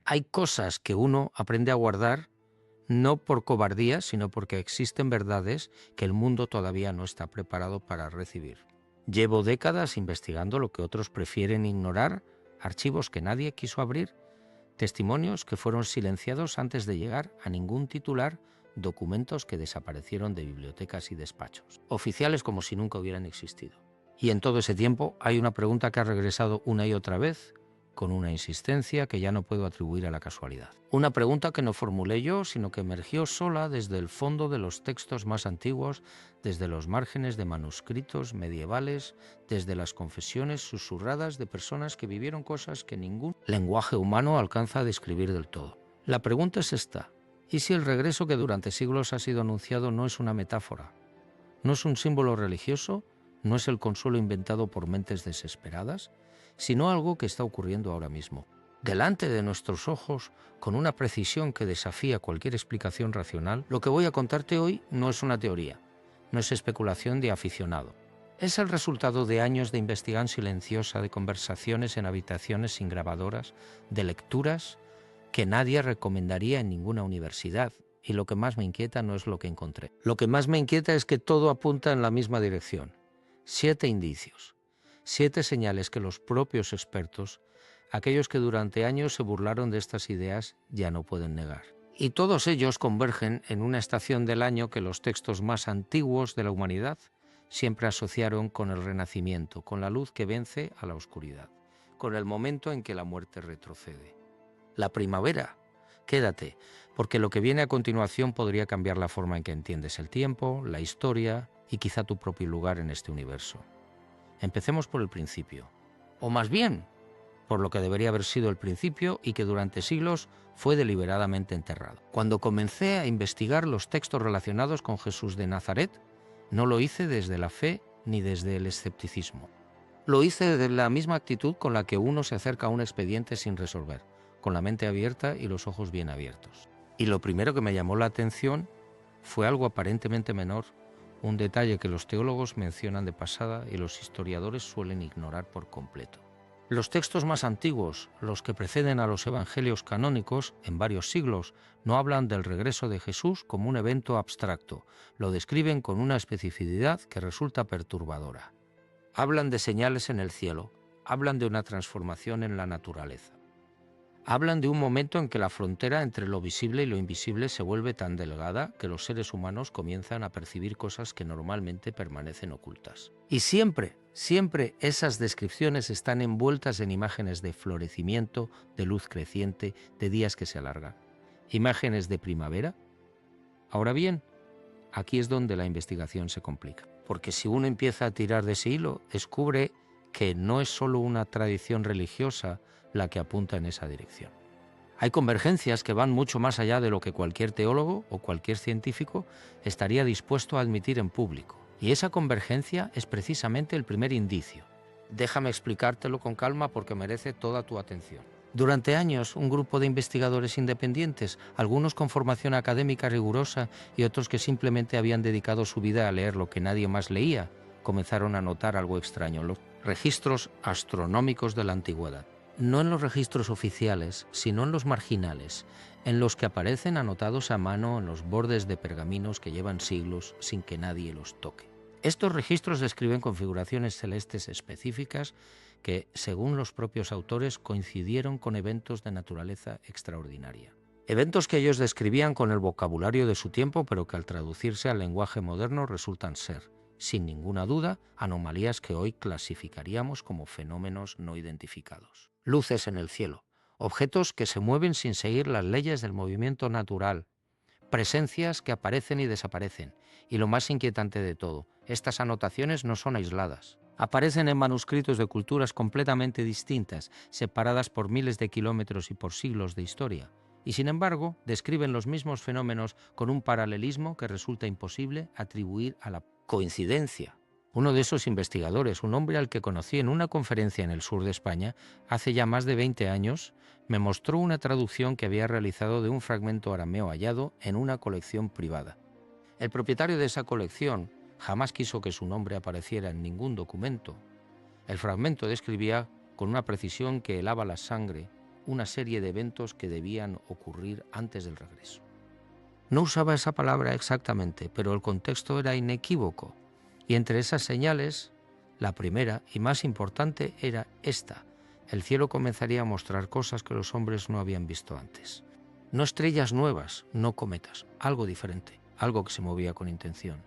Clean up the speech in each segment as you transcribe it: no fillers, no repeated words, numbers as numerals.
Hay cosas que uno aprende a guardar no por cobardía, sino porque existen verdades que el mundo todavía no está preparado para recibir. Llevo décadas investigando lo que otros prefieren ignorar, archivos que nadie quiso abrir, testimonios que fueron silenciados antes de llegar a ningún titular, documentos que desaparecieron de bibliotecas y despachos, oficiales como si nunca hubieran existido. Y en todo ese tiempo hay una pregunta que ha regresado una y otra vez, con una insistencia que ya no puedo atribuir a la casualidad. Una pregunta que no formulé yo, sino que emergió sola desde el fondo de los textos más antiguos, desde los márgenes de manuscritos medievales, desde las confesiones susurradas de personas que vivieron cosas que ningún lenguaje humano alcanza a describir del todo. La pregunta es esta: ¿y si el regreso que durante siglos ha sido anunciado no es una metáfora? ¿No es un símbolo religioso? ¿No es el consuelo inventado por mentes desesperadas? Sino algo que está ocurriendo ahora mismo, delante de nuestros ojos, con una precisión que desafía cualquier explicación racional. Lo que voy a contarte hoy no es una teoría, no es especulación de aficionado. Es el resultado de años de investigación silenciosa, de conversaciones en habitaciones sin grabadoras, de lecturas que nadie recomendaría en ninguna universidad. Y lo que más me inquieta no es lo que encontré. Lo que más me inquieta es que todo apunta en la misma dirección. 7 indicios. 7 señales que los propios expertos, aquellos que durante años se burlaron de estas ideas, ya no pueden negar. Y todos ellos convergen en una estación del año que los textos más antiguos de la humanidad siempre asociaron con el Renacimiento, con la luz que vence a la oscuridad, con el momento en que la muerte retrocede. La primavera. Quédate, porque lo que viene a continuación podría cambiar la forma en que entiendes el tiempo, la historia y quizá tu propio lugar en este universo. Empecemos por el principio, o más bien, por lo que debería haber sido el principio y que durante siglos fue deliberadamente enterrado. Cuando comencé a investigar los textos relacionados con Jesús de Nazaret, no lo hice desde la fe ni desde el escepticismo. Lo hice desde la misma actitud con la que uno se acerca a un expediente sin resolver, con la mente abierta y los ojos bien abiertos. Y lo primero que me llamó la atención fue algo aparentemente menor, un detalle que los teólogos mencionan de pasada y los historiadores suelen ignorar por completo. Los textos más antiguos, los que preceden a los evangelios canónicos, en varios siglos, no hablan del regreso de Jesús como un evento abstracto, lo describen con una especificidad que resulta perturbadora. Hablan de señales en el cielo, hablan de una transformación en la naturaleza. Hablan de un momento en que la frontera entre lo visible y lo invisible se vuelve tan delgada que los seres humanos comienzan a percibir cosas que normalmente permanecen ocultas. Y siempre esas descripciones están envueltas en imágenes de florecimiento, de luz creciente, de días que se alargan. Imágenes de primavera. Ahora bien, aquí es donde la investigación se complica, porque si uno empieza a tirar de ese hilo, descubre que no es solo una tradición religiosa la que apunta en esa dirección. Hay convergencias que van mucho más allá de lo que cualquier teólogo o cualquier científico estaría dispuesto a admitir en público. Y esa convergencia es precisamente el primer indicio. Déjame explicártelo con calma porque merece toda tu atención. Durante años, un grupo de investigadores independientes, algunos con formación académica rigurosa y otros que simplemente habían dedicado su vida a leer lo que nadie más leía, comenzaron a notar algo extraño: los registros astronómicos de la antigüedad. No en los registros oficiales, sino en los marginales, en los que aparecen anotados a mano en los bordes de pergaminos que llevan siglos sin que nadie los toque. Estos registros describen configuraciones celestes específicas que, según los propios autores, coincidieron con eventos de naturaleza extraordinaria. Eventos que ellos describían con el vocabulario de su tiempo, pero que al traducirse al lenguaje moderno resultan ser, sin ninguna duda, anomalías que hoy clasificaríamos como fenómenos no identificados. Luces en el cielo, objetos que se mueven sin seguir las leyes del movimiento natural, presencias que aparecen y desaparecen, y lo más inquietante de todo, estas anotaciones no son aisladas. Aparecen en manuscritos de culturas completamente distintas, separadas por miles de kilómetros y por siglos de historia, y sin embargo describen los mismos fenómenos con un paralelismo que resulta imposible atribuir a la coincidencia. Uno de esos investigadores, un hombre al que conocí en una conferencia en el sur de España hace ya más de 20 años, me mostró una traducción que había realizado de un fragmento arameo hallado en una colección privada. El propietario de esa colección jamás quiso que su nombre apareciera en ningún documento. El fragmento describía con una precisión que helaba la sangre una serie de eventos que debían ocurrir antes del regreso. No usaba esa palabra exactamente, pero el contexto era inequívoco. Y entre esas señales, la primera y más importante era esta: el cielo comenzaría a mostrar cosas que los hombres no habían visto antes. No estrellas nuevas, no cometas, algo diferente, algo que se movía con intención.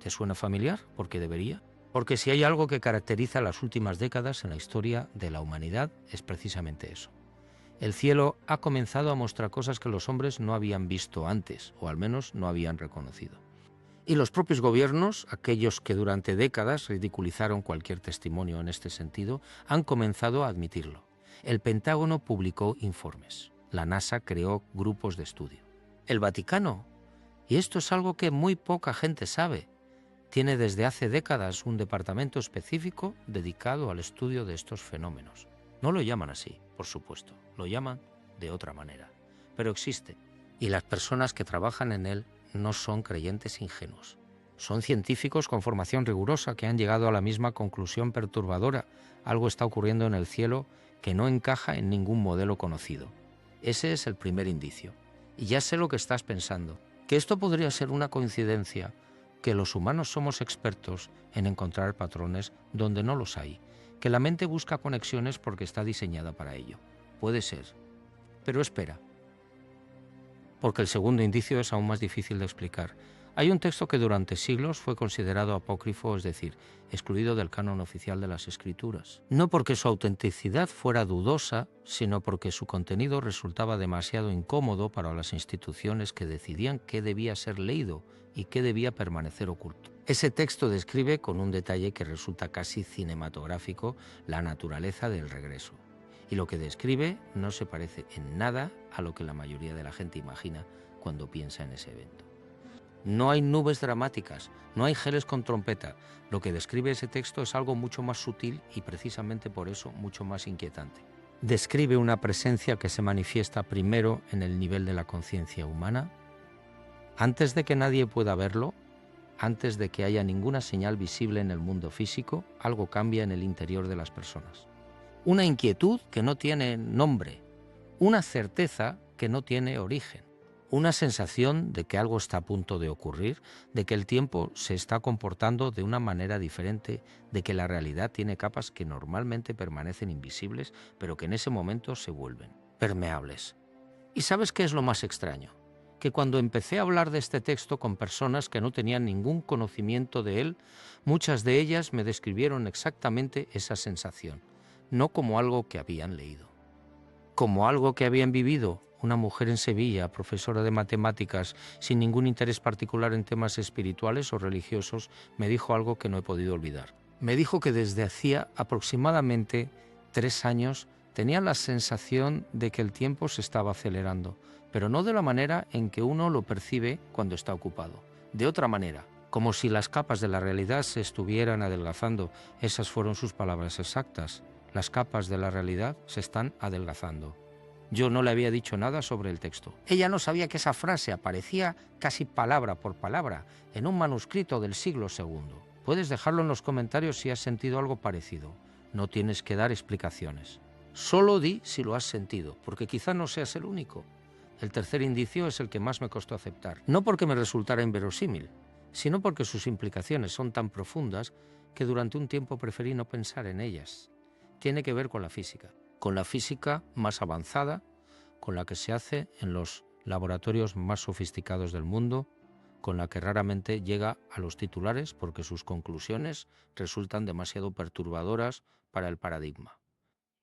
¿Te suena familiar? Porque debería. Porque si hay algo que caracteriza las últimas décadas en la historia de la humanidad, es precisamente eso. El cielo ha comenzado a mostrar cosas que los hombres no habían visto antes, o al menos no habían reconocido. Y los propios gobiernos, aquellos que durante décadas ridiculizaron cualquier testimonio en este sentido, han comenzado a admitirlo. El Pentágono publicó informes. La NASA creó grupos de estudio. El Vaticano, y esto es algo que muy poca gente sabe, tiene desde hace décadas un departamento específico dedicado al estudio de estos fenómenos. No lo llaman así, por supuesto, lo llaman de otra manera, pero existe, y las personas que trabajan en él no son creyentes ingenuos. Son científicos con formación rigurosa que han llegado a la misma conclusión perturbadora: algo está ocurriendo en el cielo que no encaja en ningún modelo conocido. Ese es el primer indicio. Y ya sé lo que estás pensando, que esto podría ser una coincidencia, que los humanos somos expertos en encontrar patrones donde no los hay, que la mente busca conexiones porque está diseñada para ello. Puede ser. Pero espera, porque el segundo indicio es aún más difícil de explicar. Hay un texto que durante siglos fue considerado apócrifo, es decir, excluido del canon oficial de las Escrituras. No porque su autenticidad fuera dudosa, sino porque su contenido resultaba demasiado incómodo para las instituciones que decidían qué debía ser leído y qué debía permanecer oculto. Ese texto describe, con un detalle que resulta casi cinematográfico, la naturaleza del regreso. Y lo que describe no se parece en nada a lo que la mayoría de la gente imagina cuando piensa en ese evento. No hay nubes dramáticas, no hay geles con trompeta. Lo que describe ese texto es algo mucho más sutil y precisamente por eso mucho más inquietante. Describe una presencia que se manifiesta primero en el nivel de la conciencia humana. Antes de que nadie pueda verlo, antes de que haya ninguna señal visible en el mundo físico, algo cambia en el interior de las personas. Una inquietud que no tiene nombre, una certeza que no tiene origen, una sensación de que algo está a punto de ocurrir, de que el tiempo se está comportando de una manera diferente, de que la realidad tiene capas que normalmente permanecen invisibles, pero que en ese momento se vuelven permeables. ¿Y sabes qué es lo más extraño? Que cuando empecé a hablar de este texto con personas que no tenían ningún conocimiento de él, muchas de ellas me describieron exactamente esa sensación, no como algo que habían leído, como algo que habían vivido. Una mujer en Sevilla, profesora de matemáticas, sin ningún interés particular en temas espirituales o religiosos, me dijo algo que no he podido olvidar. Me dijo que desde hacía aproximadamente 3 años tenía la sensación de que el tiempo se estaba acelerando, pero no de la manera en que uno lo percibe cuando está ocupado. De otra manera, como si las capas de la realidad se estuvieran adelgazando. Esas fueron sus palabras exactas. Las capas de la realidad se están adelgazando. Yo no le había dicho nada sobre el texto. Ella no sabía que esa frase aparecía casi palabra por palabra en un manuscrito del siglo II. Puedes dejarlo en los comentarios si has sentido algo parecido. No tienes que dar explicaciones. Solo di si lo has sentido, porque quizá no seas el único. El tercer indicio es el que más me costó aceptar. No porque me resultara inverosímil, sino porque sus implicaciones son tan profundas que durante un tiempo preferí no pensar en ellas. Tiene que ver con la física más avanzada, con la que se hace en los laboratorios más sofisticados del mundo, con la que raramente llega a los titulares porque sus conclusiones resultan demasiado perturbadoras para el paradigma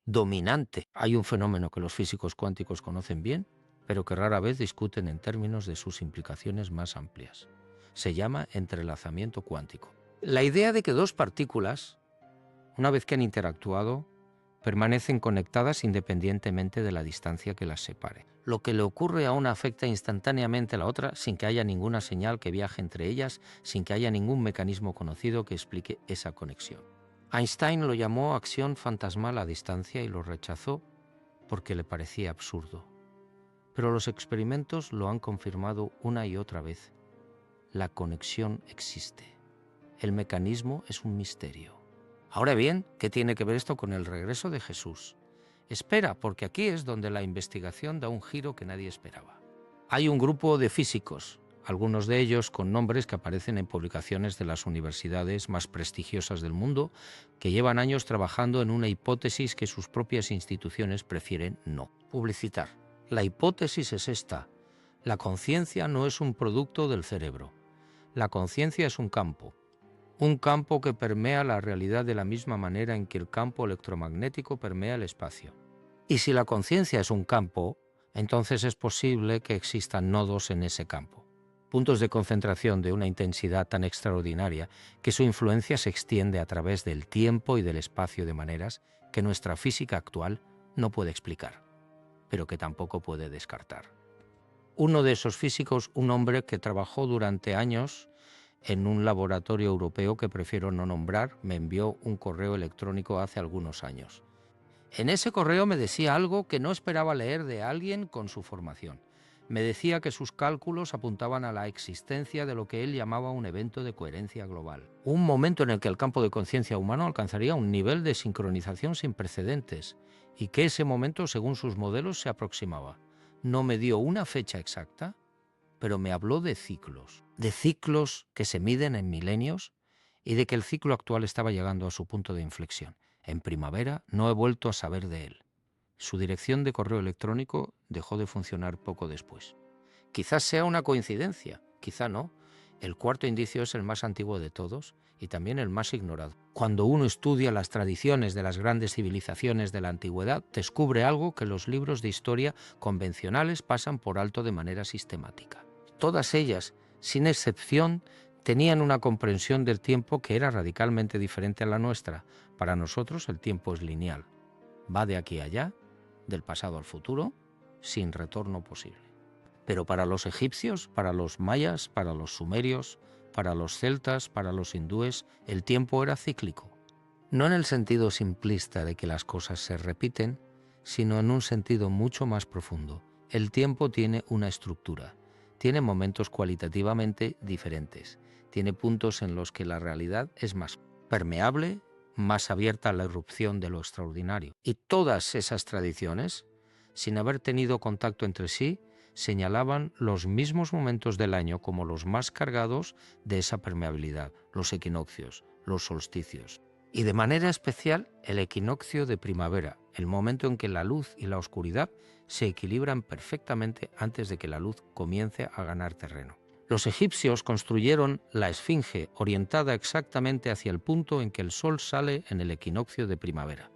dominante. Hay un fenómeno que los físicos cuánticos conocen bien, pero que rara vez discuten en términos de sus implicaciones más amplias. Se llama entrelazamiento cuántico. La idea de que dos partículas, una vez que han interactuado, permanecen conectadas independientemente de la distancia que las separe. Lo que le ocurre a una afecta instantáneamente a la otra sin que haya ninguna señal que viaje entre ellas, sin que haya ningún mecanismo conocido que explique esa conexión. Einstein lo llamó acción fantasmal a distancia y lo rechazó porque le parecía absurdo. Pero los experimentos lo han confirmado una y otra vez. La conexión existe. El mecanismo es un misterio. Ahora bien, ¿qué tiene que ver esto con el regreso de Jesús? Espera, porque aquí es donde la investigación da un giro que nadie esperaba. Hay un grupo de físicos, algunos de ellos con nombres que aparecen en publicaciones de las universidades más prestigiosas del mundo, que llevan años trabajando en una hipótesis que sus propias instituciones prefieren no publicitar. La hipótesis es esta: la conciencia no es un producto del cerebro. La conciencia es un campo que permea la realidad de la misma manera en que el campo electromagnético permea el espacio. Y si la conciencia es un campo, entonces es posible que existan nodos en ese campo, puntos de concentración de una intensidad tan extraordinaria que su influencia se extiende a través del tiempo y del espacio de maneras que nuestra física actual no puede explicar, pero que tampoco puede descartar. Uno de esos físicos, un hombre que trabajó durante años en un laboratorio europeo que prefiero no nombrar, me envió un correo electrónico hace algunos años. En ese correo me decía algo que no esperaba leer de alguien con su formación. Me decía que sus cálculos apuntaban a la existencia de lo que él llamaba un evento de coherencia global. Un momento en el que el campo de conciencia humano alcanzaría un nivel de sincronización sin precedentes, y que ese momento, según sus modelos, se aproximaba. No me dio una fecha exacta, pero me habló de ciclos que se miden en milenios y de que el ciclo actual estaba llegando a su punto de inflexión. En primavera no he vuelto a saber de él. Su dirección de correo electrónico dejó de funcionar poco después. Quizás sea una coincidencia, quizá no. El cuarto indicio es el más antiguo de todos y también el más ignorado. Cuando uno estudia las tradiciones de las grandes civilizaciones de la antigüedad, descubre algo que los libros de historia convencionales pasan por alto de manera sistemática. Todas ellas, sin excepción, tenían una comprensión del tiempo que era radicalmente diferente a la nuestra. Para nosotros el tiempo es lineal. Va de aquí a allá, del pasado al futuro, sin retorno posible. Pero para los egipcios, para los mayas, para los sumerios, para los celtas, para los hindúes, el tiempo era cíclico. No en el sentido simplista de que las cosas se repiten, sino en un sentido mucho más profundo. El tiempo tiene una estructura, tiene momentos cualitativamente diferentes, tiene puntos en los que la realidad es más permeable, más abierta a la irrupción de lo extraordinario. Y todas esas tradiciones, sin haber tenido contacto entre sí, señalaban los mismos momentos del año como los más cargados de esa permeabilidad, los equinoccios, los solsticios. Y de manera especial el equinoccio de primavera, el momento en que la luz y la oscuridad se equilibran perfectamente antes de que la luz comience a ganar terreno. Los egipcios construyeron la esfinge orientada exactamente hacia el punto en que el sol sale en el equinoccio de primavera.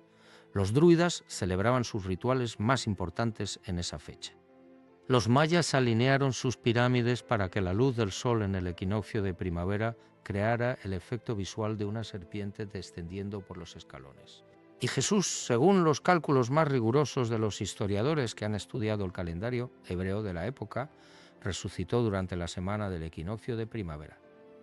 Los druidas celebraban sus rituales más importantes en esa fecha. Los mayas alinearon sus pirámides para que la luz del sol en el equinoccio de primavera creara el efecto visual de una serpiente descendiendo por los escalones. Y Jesús, según los cálculos más rigurosos de los historiadores que han estudiado el calendario hebreo de la época, resucitó durante la semana del equinoccio de primavera.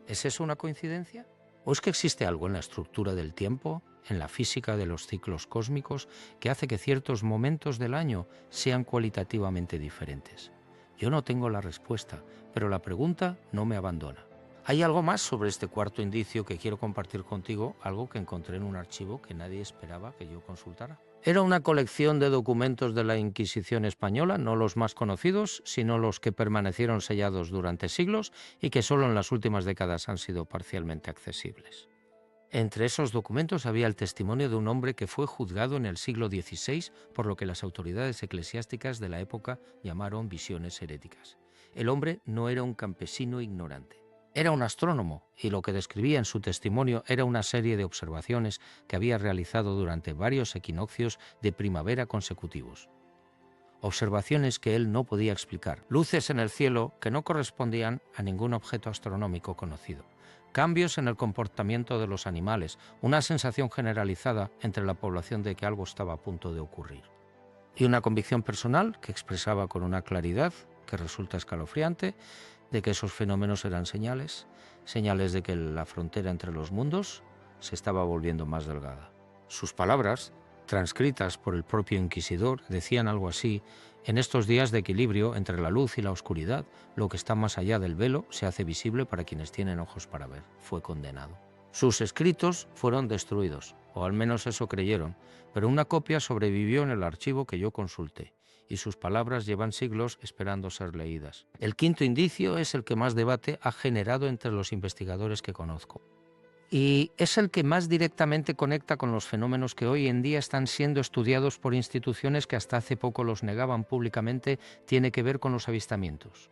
¿Es eso una coincidencia? ¿O es que existe algo en la estructura del tiempo, en la física de los ciclos cósmicos, que hace que ciertos momentos del año sean cualitativamente diferentes? Yo no tengo la respuesta, pero la pregunta no me abandona. Hay algo más sobre este cuarto indicio que quiero compartir contigo, algo que encontré en un archivo que nadie esperaba que yo consultara. Era una colección de documentos de la Inquisición española, no los más conocidos, sino los que permanecieron sellados durante siglos y que solo en las últimas décadas han sido parcialmente accesibles. Entre esos documentos había el testimonio de un hombre que fue juzgado en el siglo XVI por lo que las autoridades eclesiásticas de la época llamaron visiones heréticas. El hombre no era un campesino ignorante. Era un astrónomo y lo que describía en su testimonio era una serie de observaciones que había realizado durante varios equinoccios de primavera consecutivos. Observaciones que él no podía explicar, luces en el cielo que no correspondían a ningún objeto astronómico conocido, cambios en el comportamiento de los animales, una sensación generalizada entre la población de que algo estaba a punto de ocurrir. Y una convicción personal que expresaba con una claridad que resulta escalofriante de que esos fenómenos eran señales de que la frontera entre los mundos se estaba volviendo más delgada. Sus palabras, transcritas por el propio inquisidor, decían algo así: en estos días de equilibrio entre la luz y la oscuridad, lo que está más allá del velo se hace visible para quienes tienen ojos para ver. Fue condenado. Sus escritos fueron destruidos, o al menos eso creyeron, pero una copia sobrevivió en el archivo que yo consulté, y sus palabras llevan siglos esperando ser leídas. El quinto indicio es el que más debate ha generado entre los investigadores que conozco. Y es el que más directamente conecta con los fenómenos que hoy en día están siendo estudiados por instituciones que hasta hace poco los negaban públicamente. Tiene que ver con los avistamientos.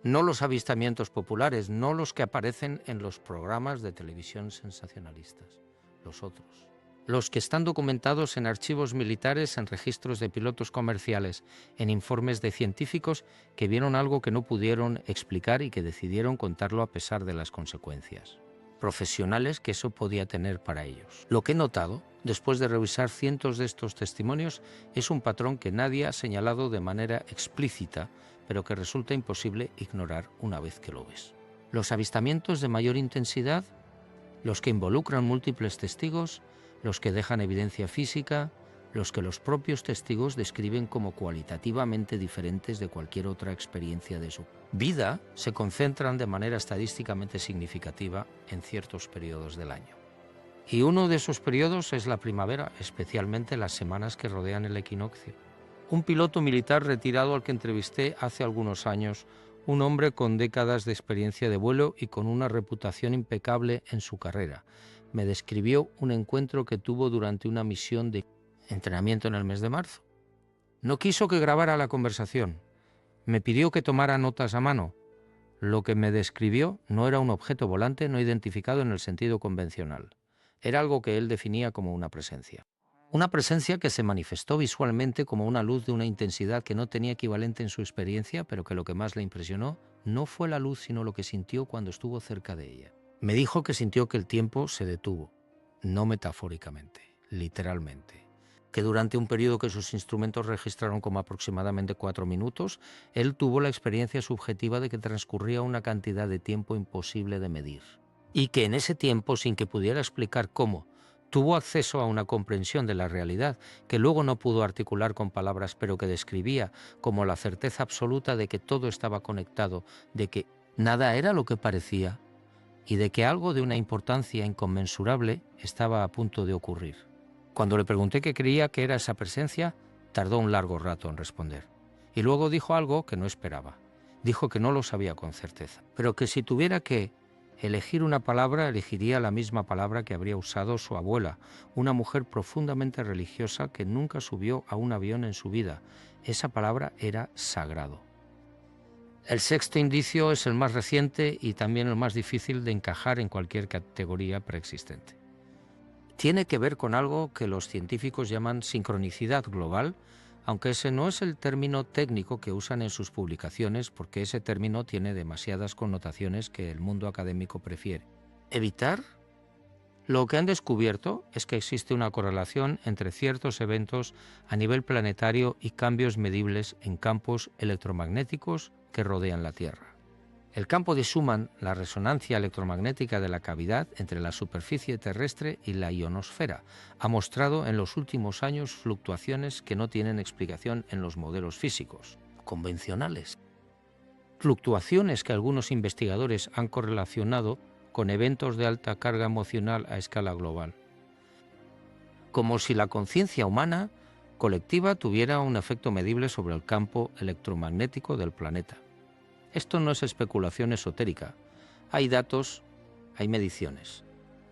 No los avistamientos populares, no los que aparecen en los programas de televisión sensacionalistas, los otros. Los que están documentados en archivos militares, en registros de pilotos comerciales, en informes de científicos que vieron algo que no pudieron explicar y que decidieron contarlo a pesar de las consecuencias profesionales que eso podía tener para ellos. Lo que he notado, después de revisar cientos de estos testimonios, es un patrón que nadie ha señalado de manera explícita, pero que resulta imposible ignorar una vez que lo ves. Los avistamientos de mayor intensidad, los que involucran múltiples testigos, los que dejan evidencia física, los que los propios testigos describen como cualitativamente diferentes de cualquier otra experiencia de su vida, se concentran de manera estadísticamente significativa en ciertos periodos del año. Y uno de esos periodos es la primavera, especialmente las semanas que rodean el equinoccio. Un piloto militar retirado al que entrevisté hace algunos años, un hombre con décadas de experiencia de vuelo y con una reputación impecable en su carrera, me describió un encuentro que tuvo durante una misión de entrenamiento en el mes de marzo. No quiso que grabara la conversación. Me pidió que tomara notas a mano. Lo que me describió no era un objeto volante no identificado en el sentido convencional. Era algo que él definía como una presencia. Una presencia que se manifestó visualmente como una luz de una intensidad que no tenía equivalente en su experiencia, pero que lo que más le impresionó no fue la luz, sino lo que sintió cuando estuvo cerca de ella. Me dijo que sintió que el tiempo se detuvo, no metafóricamente, literalmente. Que durante un periodo que sus instrumentos registraron como aproximadamente 4 minutos, él tuvo la experiencia subjetiva de que transcurría una cantidad de tiempo imposible de medir. Y que en ese tiempo, sin que pudiera explicar cómo, tuvo acceso a una comprensión de la realidad que luego no pudo articular con palabras, pero que describía como la certeza absoluta de que todo estaba conectado, de que nada era lo que parecía y de que algo de una importancia inconmensurable estaba a punto de ocurrir. Cuando le pregunté qué creía que era esa presencia, tardó un largo rato en responder. Y luego dijo algo que no esperaba. Dijo que no lo sabía con certeza, pero que si tuviera que elegir una palabra, elegiría la misma palabra que habría usado su abuela, una mujer profundamente religiosa que nunca subió a un avión en su vida. Esa palabra era sagrado. El sexto indicio es el más reciente y también el más difícil de encajar en cualquier categoría preexistente. Tiene que ver con algo que los científicos llaman sincronicidad global, aunque ese no es el término técnico que usan en sus publicaciones porque ese término tiene demasiadas connotaciones que el mundo académico prefiere. ¿Evitar? Lo que han descubierto es que existe una correlación entre ciertos eventos a nivel planetario y cambios medibles en campos electromagnéticos que rodean la Tierra. El campo de Schumann, la resonancia electromagnética de la cavidad entre la superficie terrestre y la ionosfera, ha mostrado en los últimos años fluctuaciones que no tienen explicación en los modelos físicos convencionales. Fluctuaciones que algunos investigadores han correlacionado con eventos de alta carga emocional a escala global. Como si la conciencia humana colectiva tuviera un efecto medible sobre el campo electromagnético del planeta. Esto no es especulación esotérica. Hay datos, hay mediciones,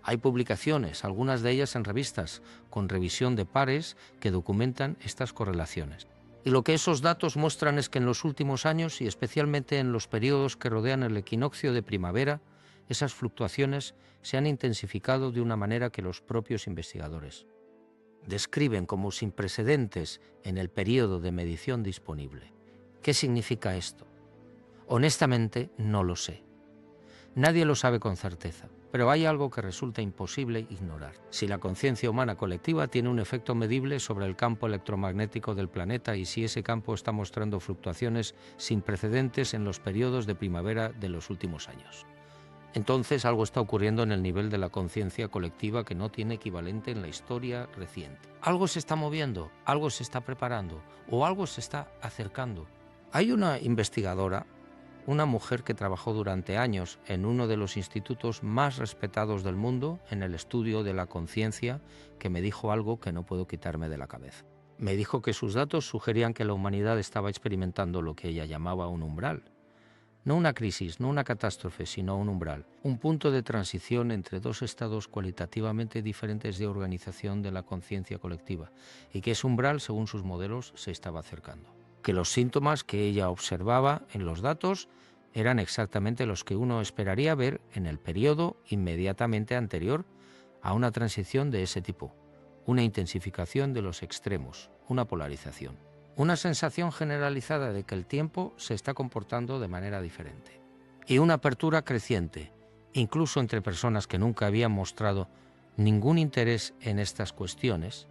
hay publicaciones, algunas de ellas en revistas, con revisión de pares que documentan estas correlaciones. Y lo que esos datos muestran es que en los últimos años, y especialmente en los periodos que rodean el equinoccio de primavera, esas fluctuaciones se han intensificado de una manera que los propios investigadores describen como sin precedentes en el periodo de medición disponible. ¿Qué significa esto? Honestamente, no lo sé. Nadie lo sabe con certeza, pero hay algo que resulta imposible ignorar. Si la conciencia humana colectiva tiene un efecto medible sobre el campo electromagnético del planeta y si ese campo está mostrando fluctuaciones sin precedentes en los periodos de primavera de los últimos años, entonces algo está ocurriendo en el nivel de la conciencia colectiva que no tiene equivalente en la historia reciente. Algo se está moviendo, algo se está preparando o algo se está acercando. Hay una investigadora una mujer que trabajó durante años en uno de los institutos más respetados del mundo en el estudio de la conciencia, que me dijo algo que no puedo quitarme de la cabeza. Me dijo que sus datos sugerían que la humanidad estaba experimentando lo que ella llamaba un umbral. No una crisis, no una catástrofe, sino un umbral, un punto de transición entre dos estados cualitativamente diferentes de organización de la conciencia colectiva, y que ese umbral, según sus modelos, se estaba acercando. Que los síntomas que ella observaba en los datos eran exactamente los que uno esperaría ver en el periodo inmediatamente anterior a una transición de ese tipo, una intensificación de los extremos, una polarización. Una sensación generalizada de que el tiempo se está comportando de manera diferente. Y una apertura creciente, incluso entre personas que nunca habían mostrado ningún interés en estas cuestiones,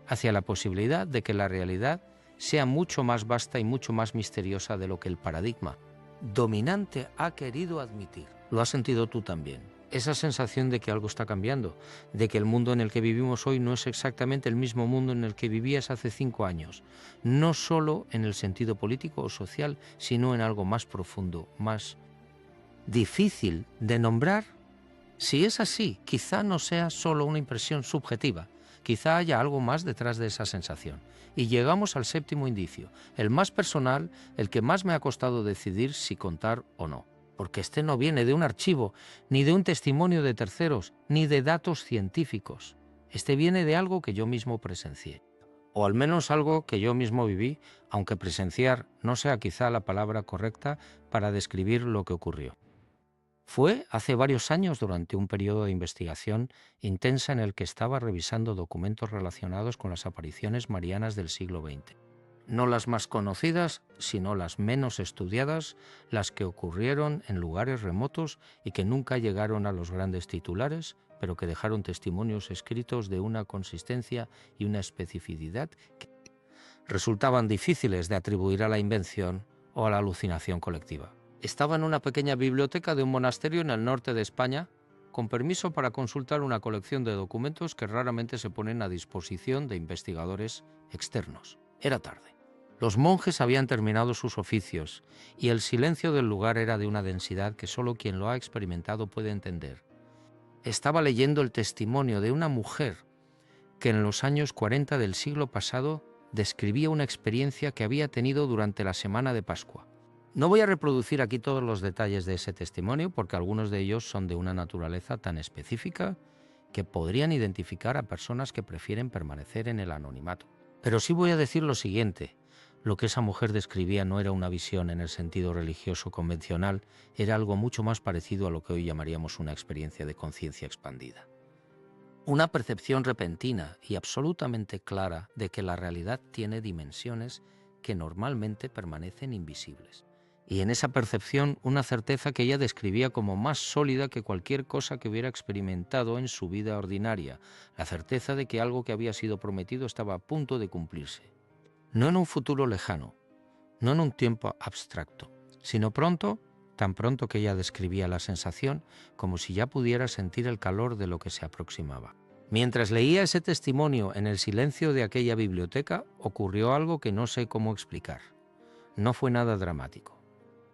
hacia la posibilidad de que la realidad sea mucho más vasta y mucho más misteriosa de lo que el paradigma dominante ha querido admitir. ¿Lo has sentido tú también? Esa sensación de que algo está cambiando, de que el mundo en el que vivimos hoy no es exactamente el mismo mundo en el que vivías hace 5 años, no solo en el sentido político o social, sino en algo más profundo, más difícil de nombrar. Si es así, quizá no sea solo una impresión subjetiva, quizá haya algo más detrás de esa sensación. Y llegamos al séptimo indicio, el más personal, el que más me ha costado decidir si contar o no. Porque este no viene de un archivo, ni de un testimonio de terceros, ni de datos científicos. Este viene de algo que yo mismo presencié. O al menos algo que yo mismo viví, aunque presenciar no sea quizá la palabra correcta para describir lo que ocurrió. Fue hace varios años durante un periodo de investigación intensa en el que estaba revisando documentos relacionados con las apariciones marianas del siglo XX. No las más conocidas, sino las menos estudiadas, las que ocurrieron en lugares remotos y que nunca llegaron a los grandes titulares, pero que dejaron testimonios escritos de una consistencia y una especificidad que resultaban difíciles de atribuir a la invención o a la alucinación colectiva. Estaba en una pequeña biblioteca de un monasterio en el norte de España, con permiso para consultar una colección de documentos que raramente se ponen a disposición de investigadores externos. Era tarde. Los monjes habían terminado sus oficios y el silencio del lugar era de una densidad que solo quien lo ha experimentado puede entender. Estaba leyendo el testimonio de una mujer que en los años 40 del siglo pasado describía una experiencia que había tenido durante la semana de Pascua. No voy a reproducir aquí todos los detalles de ese testimonio porque algunos de ellos son de una naturaleza tan específica que podrían identificar a personas que prefieren permanecer en el anonimato. Pero sí voy a decir lo siguiente. Lo que esa mujer describía no era una visión en el sentido religioso convencional, era algo mucho más parecido a lo que hoy llamaríamos una experiencia de conciencia expandida. Una percepción repentina y absolutamente clara de que la realidad tiene dimensiones que normalmente permanecen invisibles. Y en esa percepción una certeza que ella describía como más sólida que cualquier cosa que hubiera experimentado en su vida ordinaria, la certeza de que algo que había sido prometido estaba a punto de cumplirse. No en un futuro lejano, no en un tiempo abstracto, sino pronto, tan pronto que ella describía la sensación, como si ya pudiera sentir el calor de lo que se aproximaba. Mientras leía ese testimonio en el silencio de aquella biblioteca, ocurrió algo que no sé cómo explicar. No fue nada dramático.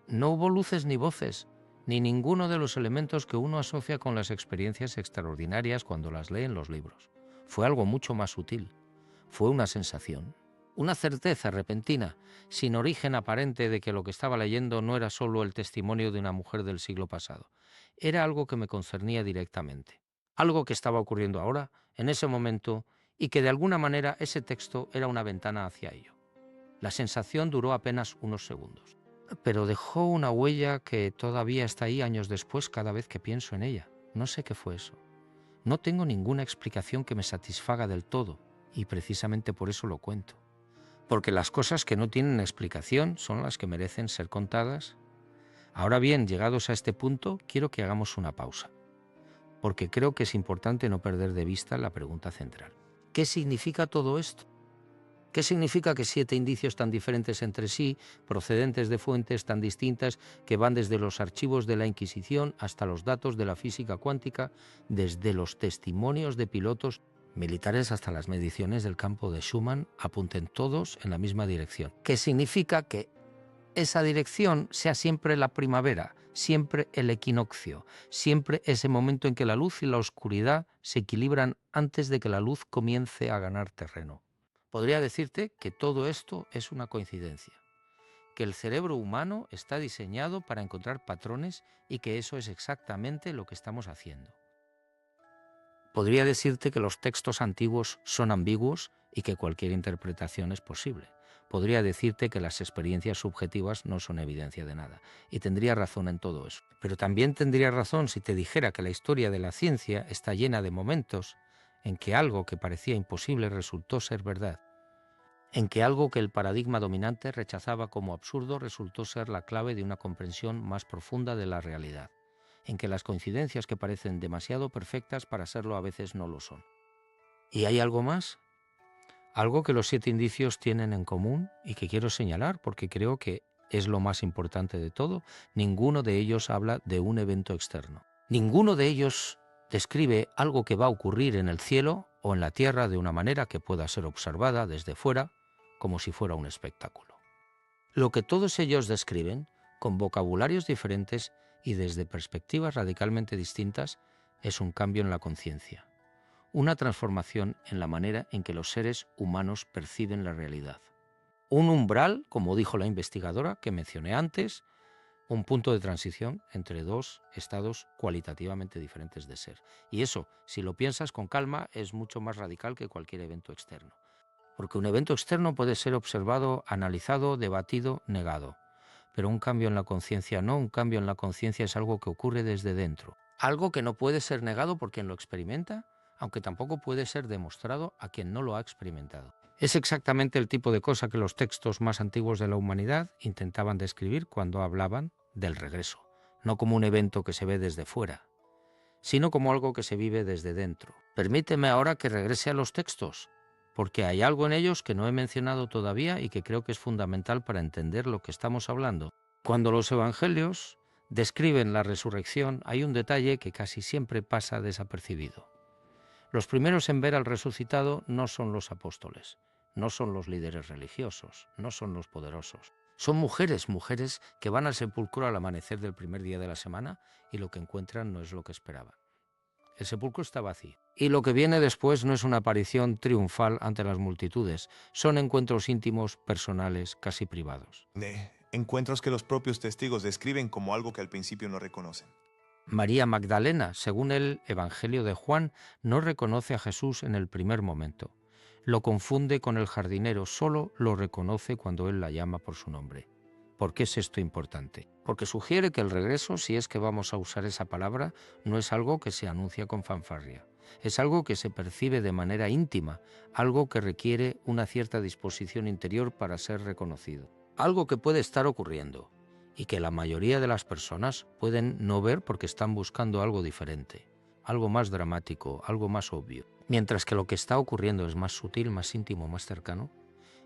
No hubo luces ni voces, ni ninguno de los elementos que uno asocia con las experiencias extraordinarias cuando las lee en los libros. Fue algo mucho más sutil. Fue una sensación, una certeza repentina, sin origen aparente de que lo que estaba leyendo no era solo el testimonio de una mujer del siglo pasado. Era algo que me concernía directamente. Algo que estaba ocurriendo ahora, en ese momento, y que de alguna manera ese texto era una ventana hacia ello. La sensación duró apenas unos segundos, pero dejó una huella que todavía está ahí años después cada vez que pienso en ella. No sé qué fue eso. No tengo ninguna explicación que me satisfaga del todo, y precisamente por eso lo cuento. Porque las cosas que no tienen explicación son las que merecen ser contadas. Ahora bien, llegados a este punto, quiero que hagamos una pausa, porque creo que es importante no perder de vista la pregunta central. ¿Qué significa todo esto? ¿Qué significa que 7 indicios tan diferentes entre sí, procedentes de fuentes tan distintas, que van desde los archivos de la Inquisición hasta los datos de la física cuántica, desde los testimonios de pilotos militares hasta las mediciones del campo de Schumann, apunten todos en la misma dirección? ¿Qué significa que esa dirección sea siempre la primavera, siempre el equinoccio, siempre ese momento en que la luz y la oscuridad se equilibran antes de que la luz comience a ganar terreno. Podría decirte que todo esto es una coincidencia, que el cerebro humano está diseñado para encontrar patrones y que eso es exactamente lo que estamos haciendo. Podría decirte que los textos antiguos son ambiguos y que cualquier interpretación es posible. Podría decirte que las experiencias subjetivas no son evidencia de nada, y tendría razón en todo eso. Pero también tendría razón si te dijera que la historia de la ciencia está llena de momentos en que algo que parecía imposible resultó ser verdad, en que algo que el paradigma dominante rechazaba como absurdo resultó ser la clave de una comprensión más profunda de la realidad, en que las coincidencias que parecen demasiado perfectas para serlo a veces no lo son. ¿Y hay algo más? Algo que los 7 indicios tienen en común y que quiero señalar porque creo que es lo más importante de todo. Ninguno de ellos habla de un evento externo. Ninguno de ellos describe algo que va a ocurrir en el cielo o en la tierra de una manera que pueda ser observada desde fuera, como si fuera un espectáculo. Lo que todos ellos describen, con vocabularios diferentes y desde perspectivas radicalmente distintas, es un cambio en la conciencia, una transformación en la manera en que los seres humanos perciben la realidad. Un umbral, como dijo la investigadora que mencioné antes, un punto de transición entre dos estados cualitativamente diferentes de ser. Y eso, si lo piensas con calma, es mucho más radical que cualquier evento externo. Porque un evento externo puede ser observado, analizado, debatido, negado. Pero un cambio en la conciencia no, un cambio en la conciencia es algo que ocurre desde dentro. Algo que no puede ser negado por quien lo experimenta, aunque tampoco puede ser demostrado a quien no lo ha experimentado. Es exactamente el tipo de cosa que los textos más antiguos de la humanidad intentaban describir cuando hablaban del regreso, no como un evento que se ve desde fuera, sino como algo que se vive desde dentro. Permíteme ahora que regrese a los textos, porque hay algo en ellos que no he mencionado todavía y que creo que es fundamental para entender lo que estamos hablando. Cuando los evangelios describen la resurrección, hay un detalle que casi siempre pasa desapercibido. Los primeros en ver al resucitado no son los apóstoles, no son los líderes religiosos, no son los poderosos. Son mujeres que van al sepulcro al amanecer del primer día de la semana y lo que encuentran no es lo que esperaban. El sepulcro está vacío. Y lo que viene después no es una aparición triunfal ante las multitudes, son encuentros íntimos, personales, casi privados. Encuentros que los propios testigos describen como algo que al principio no reconocen. María Magdalena, según el Evangelio de Juan, no reconoce a Jesús en el primer momento. Lo confunde con el jardinero, solo lo reconoce cuando él la llama por su nombre. ¿Por qué es esto importante? Porque sugiere que el regreso, si es que vamos a usar esa palabra, no es algo que se anuncia con fanfarria. Es algo que se percibe de manera íntima, algo que requiere una cierta disposición interior para ser reconocido. Algo que puede estar ocurriendo y que la mayoría de las personas pueden no ver porque están buscando algo diferente, algo más dramático, algo más obvio. Mientras que lo que está ocurriendo es más sutil, más íntimo, más cercano.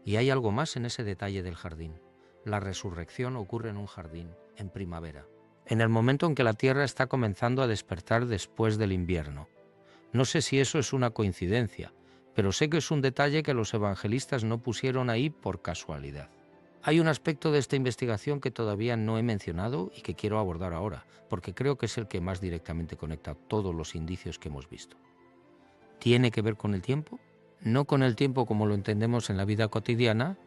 Y hay algo más en ese detalle del jardín. La resurrección ocurre en un jardín, en primavera, en el momento en que la tierra está comenzando a despertar después del invierno. No sé si eso es una coincidencia, pero sé que es un detalle que los evangelistas no pusieron ahí por casualidad. Hay un aspecto de esta investigación que todavía no he mencionado y que quiero abordar ahora, porque creo que es el que más directamente conecta todos los indicios que hemos visto. ¿Tiene que ver con el tiempo? No con el tiempo como lo entendemos en la vida cotidiana,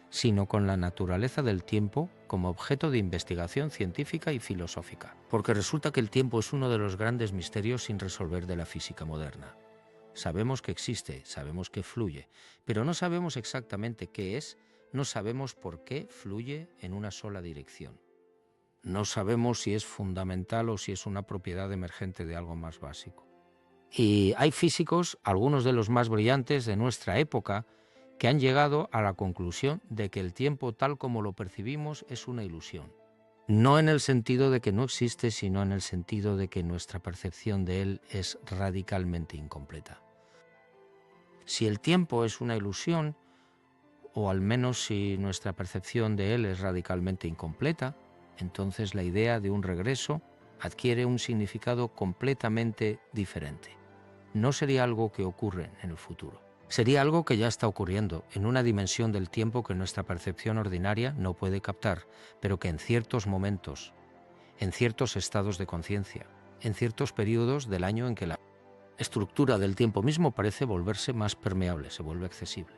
sino con la naturaleza del tiempo como objeto de investigación científica y filosófica. Porque resulta que el tiempo es uno de los grandes misterios sin resolver de la física moderna. Sabemos que existe, sabemos que fluye, pero no sabemos exactamente qué es, no sabemos por qué fluye en una sola dirección. No sabemos si es fundamental o si es una propiedad emergente de algo más básico. Y hay físicos, algunos de los más brillantes de nuestra época, que han llegado a la conclusión de que el tiempo tal como lo percibimos es una ilusión. No en el sentido de que no existe, sino en el sentido de que nuestra percepción de él es radicalmente incompleta. Si el tiempo es una ilusión, o al menos si nuestra percepción de él es radicalmente incompleta, entonces la idea de un regreso adquiere un significado completamente diferente. No sería algo que ocurre en el futuro. Sería algo que ya está ocurriendo, en una dimensión del tiempo que nuestra percepción ordinaria no puede captar, pero que en ciertos momentos, en ciertos estados de conciencia, en ciertos periodos del año en que la estructura del tiempo mismo parece volverse más permeable, se vuelve accesible,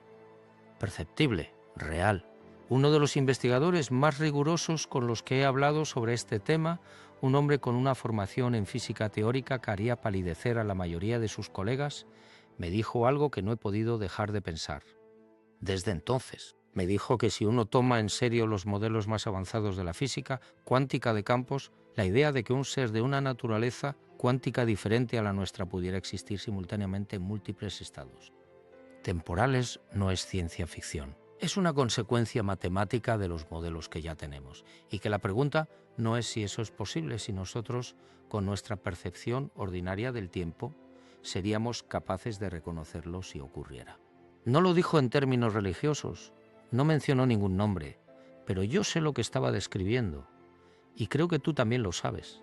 perceptible, real. Uno de los investigadores más rigurosos con los que he hablado sobre este tema, un hombre con una formación en física teórica que haría palidecer a la mayoría de sus colegas, me dijo algo que no he podido dejar de pensar. Desde entonces, me dijo que si uno toma en serio los modelos más avanzados de la física cuántica de campos, la idea de que un ser de una naturaleza cuántica diferente a la nuestra pudiera existir simultáneamente en múltiples estados temporales no es ciencia ficción. Es una consecuencia matemática de los modelos que ya tenemos, y que la pregunta no es si eso es posible, si nosotros, con nuestra percepción ordinaria del tiempo, seríamos capaces de reconocerlo si ocurriera. No lo dijo en términos religiosos, no mencionó ningún nombre, pero yo sé lo que estaba describiendo, y creo que tú también lo sabes.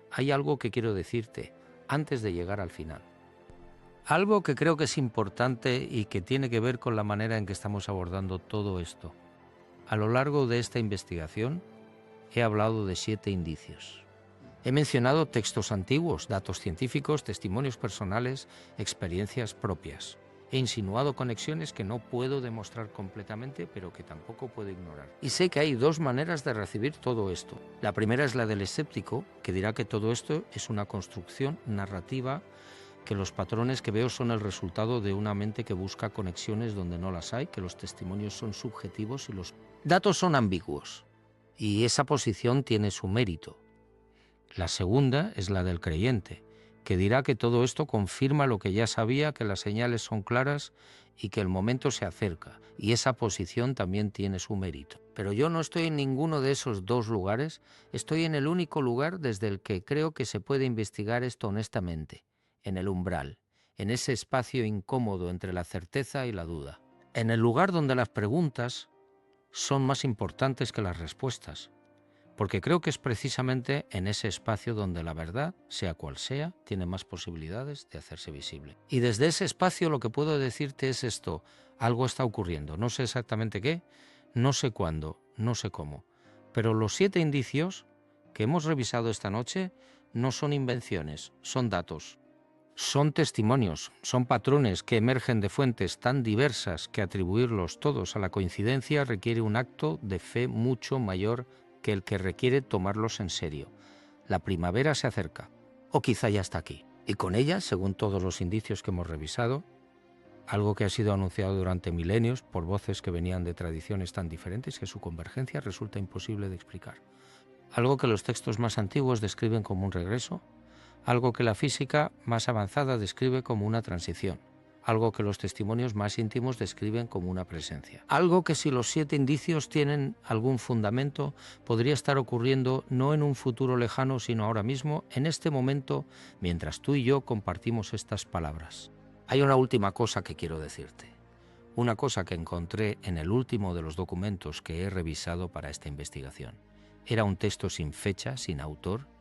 Hay algo que quiero decirte antes de llegar al final. Algo que creo que es importante y que tiene que ver con la manera en que estamos abordando todo esto. A lo largo de esta investigación he hablado de 7 indicios. He mencionado textos antiguos, datos científicos, testimonios personales, experiencias propias. He insinuado conexiones que no puedo demostrar completamente, pero que tampoco puedo ignorar. Y sé que hay 2 maneras de recibir todo esto. La primera es la del escéptico, que dirá que todo esto es una construcción narrativa, que los patrones que veo son el resultado de una mente que busca conexiones donde no las hay, que los testimonios son subjetivos y los datos son ambiguos. Y esa posición tiene su mérito. La segunda es la del creyente, que dirá que todo esto confirma lo que ya sabía, que las señales son claras y que el momento se acerca. Y esa posición también tiene su mérito. Pero yo no estoy en ninguno de esos 2 lugares, estoy en el único lugar desde el que creo que se puede investigar esto honestamente. En el umbral, en ese espacio incómodo entre la certeza y la duda, en el lugar donde las preguntas son más importantes que las respuestas, porque creo que es precisamente en ese espacio donde la verdad, sea cual sea, tiene más posibilidades de hacerse visible. Y desde ese espacio lo que puedo decirte es esto: algo está ocurriendo, no sé exactamente qué, no sé cuándo, no sé cómo, pero los 7 indicios que hemos revisado esta noche no son invenciones, son datos. Son testimonios, son patrones que emergen de fuentes tan diversas que atribuirlos todos a la coincidencia requiere un acto de fe mucho mayor que el que requiere tomarlos en serio. La primavera se acerca, o quizá ya está aquí, y con ella, según todos los indicios que hemos revisado, algo que ha sido anunciado durante milenios por voces que venían de tradiciones tan diferentes que su convergencia resulta imposible de explicar. Algo que los textos más antiguos describen como un regreso, algo que la física más avanzada describe como una transición, algo que los testimonios más íntimos describen como una presencia. Algo que, si los 7 indicios tienen algún fundamento, podría estar ocurriendo no en un futuro lejano, sino ahora mismo, en este momento, mientras tú y yo compartimos estas palabras. Hay una última cosa que quiero decirte. Una cosa que encontré en el último de los documentos que he revisado para esta investigación. Era un texto sin fecha, sin autor,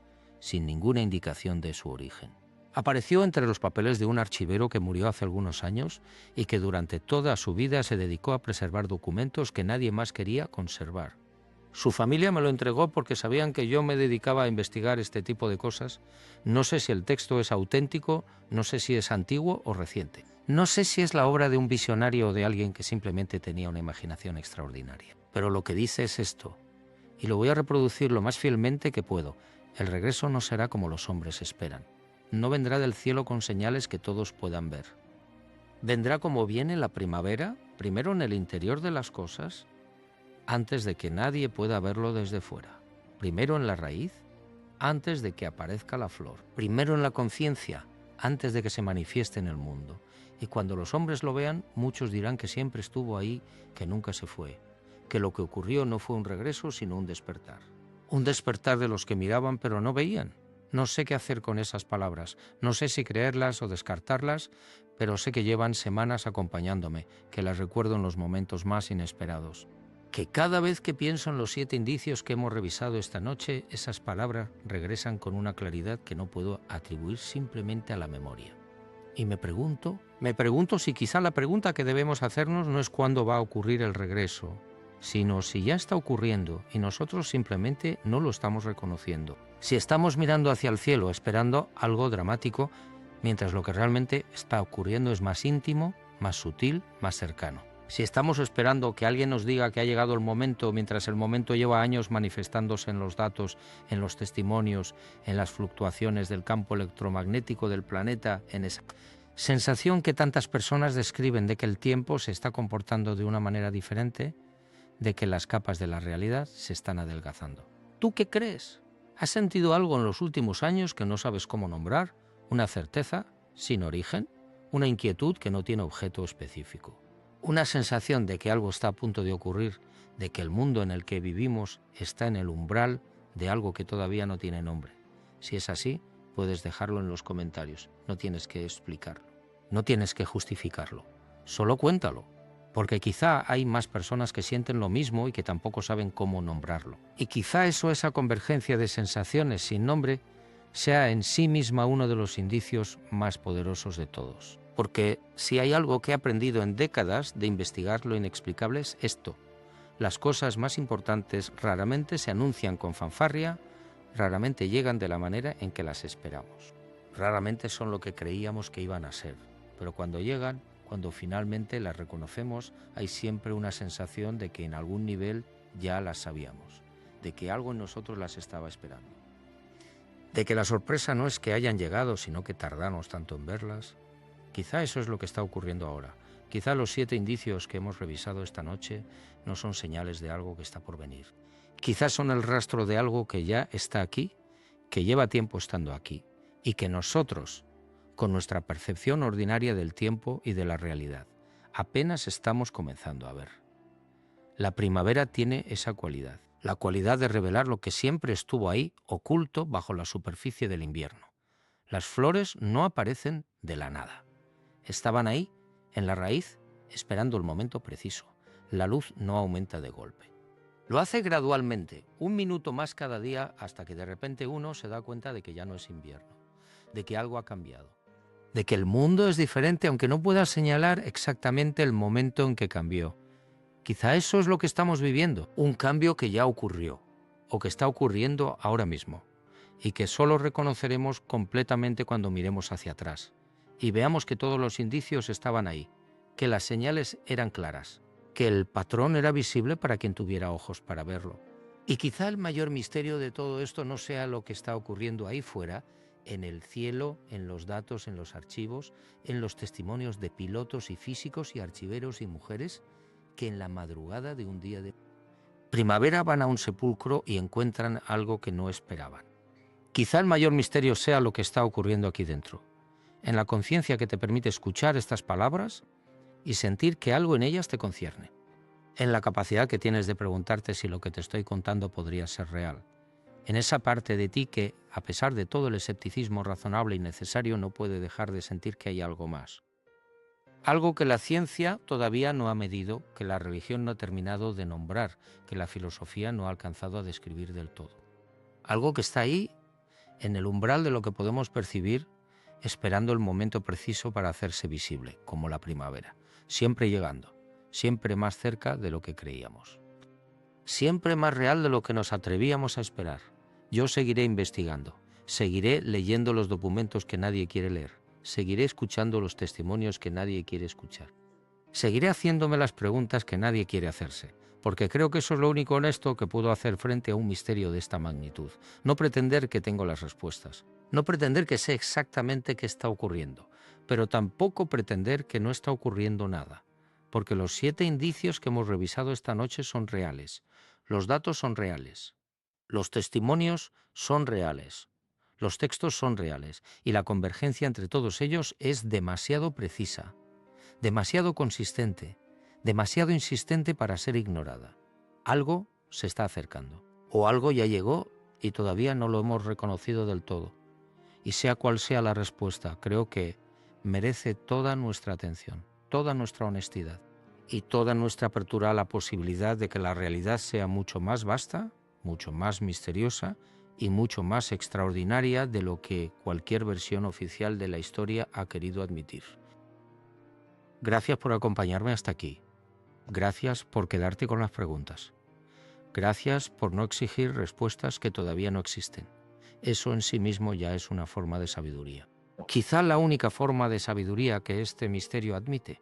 sin ninguna indicación de su origen. Apareció entre los papeles de un archivero que murió hace algunos años y que durante toda su vida se dedicó a preservar documentos que nadie más quería conservar. Su familia me lo entregó porque sabían que yo me dedicaba a investigar este tipo de cosas. No sé si el texto es auténtico, no sé si es antiguo o reciente. No sé si es la obra de un visionario o de alguien que simplemente tenía una imaginación extraordinaria. Pero lo que dice es esto, y lo voy a reproducir lo más fielmente que puedo. El regreso no será como los hombres esperan. No vendrá del cielo con señales que todos puedan ver. Vendrá como viene la primavera, primero en el interior de las cosas, antes de que nadie pueda verlo desde fuera. Primero en la raíz, antes de que aparezca la flor. Primero en la conciencia, antes de que se manifieste en el mundo. Y cuando los hombres lo vean, muchos dirán que siempre estuvo ahí, que nunca se fue, que lo que ocurrió no fue un regreso, sino un despertar. Un despertar de los que miraban pero no veían. No sé qué hacer con esas palabras, no sé si creerlas o descartarlas, pero sé que llevan semanas acompañándome, que las recuerdo en los momentos más inesperados. Que cada vez que pienso en los 7 indicios que hemos revisado esta noche, esas palabras regresan con una claridad que no puedo atribuir simplemente a la memoria. Y me pregunto si quizá la pregunta que debemos hacernos no es cuándo va a ocurrir el regreso, sino si ya está ocurriendo y nosotros simplemente no lo estamos reconociendo. Si estamos mirando hacia el cielo esperando algo dramático, mientras lo que realmente está ocurriendo es más íntimo, más sutil, más cercano. Si estamos esperando que alguien nos diga que ha llegado el momento, mientras el momento lleva años manifestándose en los datos, en los testimonios, en las fluctuaciones del campo electromagnético del planeta, en esa sensación que tantas personas describen de que el tiempo se está comportando de una manera diferente, de que las capas de la realidad se están adelgazando. ¿Tú qué crees? ¿Has sentido algo en los últimos años que no sabes cómo nombrar? ¿Una certeza sin origen? ¿Una inquietud que no tiene objeto específico? ¿Una sensación de que algo está a punto de ocurrir, de que el mundo en el que vivimos está en el umbral de algo que todavía no tiene nombre? Si es así, puedes dejarlo en los comentarios. No tienes que explicarlo, no tienes que justificarlo. Solo cuéntalo, porque quizá hay más personas que sienten lo mismo y que tampoco saben cómo nombrarlo. Y quizá esa convergencia de sensaciones sin nombre sea en sí misma uno de los indicios más poderosos de todos. Porque si hay algo que he aprendido en décadas de investigar lo inexplicable es esto: las cosas más importantes raramente se anuncian con fanfarria, raramente llegan de la manera en que las esperamos. Raramente son lo que creíamos que iban a ser, pero cuando llegan, cuando finalmente las reconocemos, hay siempre una sensación de que en algún nivel ya las sabíamos, de que algo en nosotros las estaba esperando, de que la sorpresa no es que hayan llegado, sino que tardamos tanto en verlas. Quizá eso es lo que está ocurriendo ahora. Quizá los 7 indicios que hemos revisado esta noche no son señales de algo que está por venir. Quizá son el rastro de algo que ya está aquí, que lleva tiempo estando aquí, y que nosotros, con nuestra percepción ordinaria del tiempo y de la realidad, apenas estamos comenzando a ver. La primavera tiene esa cualidad, la cualidad de revelar lo que siempre estuvo ahí, oculto bajo la superficie del invierno. Las flores no aparecen de la nada. Estaban ahí, en la raíz, esperando el momento preciso. La luz no aumenta de golpe. Lo hace gradualmente, 1 minuto más cada día, hasta que de repente uno se da cuenta de que ya no es invierno, de que algo ha cambiado, de que el mundo es diferente, aunque no pueda señalar exactamente el momento en que cambió. Quizá eso es lo que estamos viviendo, un cambio que ya ocurrió, o que está ocurriendo ahora mismo, y que solo reconoceremos completamente cuando miremos hacia atrás y veamos que todos los indicios estaban ahí, que las señales eran claras, que el patrón era visible para quien tuviera ojos para verlo. Y quizá el mayor misterio de todo esto no sea lo que está ocurriendo ahí fuera, en el cielo, en los datos, en los archivos, en los testimonios de pilotos y físicos y archiveros y mujeres que en la madrugada de un día de primavera van a un sepulcro y encuentran algo que no esperaban. Quizá el mayor misterio sea lo que está ocurriendo aquí dentro, en la conciencia que te permite escuchar estas palabras y sentir que algo en ellas te concierne, en la capacidad que tienes de preguntarte si lo que te estoy contando podría ser real, en esa parte de ti que, a pesar de todo el escepticismo razonable y necesario, no puede dejar de sentir que hay algo más. Algo que la ciencia todavía no ha medido, que la religión no ha terminado de nombrar, que la filosofía no ha alcanzado a describir del todo. Algo que está ahí, en el umbral de lo que podemos percibir, esperando el momento preciso para hacerse visible, como la primavera, siempre llegando, siempre más cerca de lo que creíamos, siempre más real de lo que nos atrevíamos a esperar. Yo seguiré investigando, seguiré leyendo los documentos que nadie quiere leer, seguiré escuchando los testimonios que nadie quiere escuchar, seguiré haciéndome las preguntas que nadie quiere hacerse, porque creo que eso es lo único honesto que puedo hacer frente a un misterio de esta magnitud. No pretender que tengo las respuestas, no pretender que sé exactamente qué está ocurriendo, pero tampoco pretender que no está ocurriendo nada, porque los 7 indicios que hemos revisado esta noche son reales, los datos son reales, los testimonios son reales, los textos son reales, y la convergencia entre todos ellos es demasiado precisa, demasiado consistente, demasiado insistente para ser ignorada. Algo se está acercando, o algo ya llegó y todavía no lo hemos reconocido del todo. Y sea cual sea la respuesta, creo que merece toda nuestra atención, toda nuestra honestidad y toda nuestra apertura a la posibilidad de que la realidad sea mucho más vasta, mucho más misteriosa y mucho más extraordinaria de lo que cualquier versión oficial de la historia ha querido admitir. Gracias por acompañarme hasta aquí. Gracias por quedarte con las preguntas. Gracias por no exigir respuestas que todavía no existen. Eso en sí mismo ya es una forma de sabiduría. Quizá la única forma de sabiduría que este misterio admite.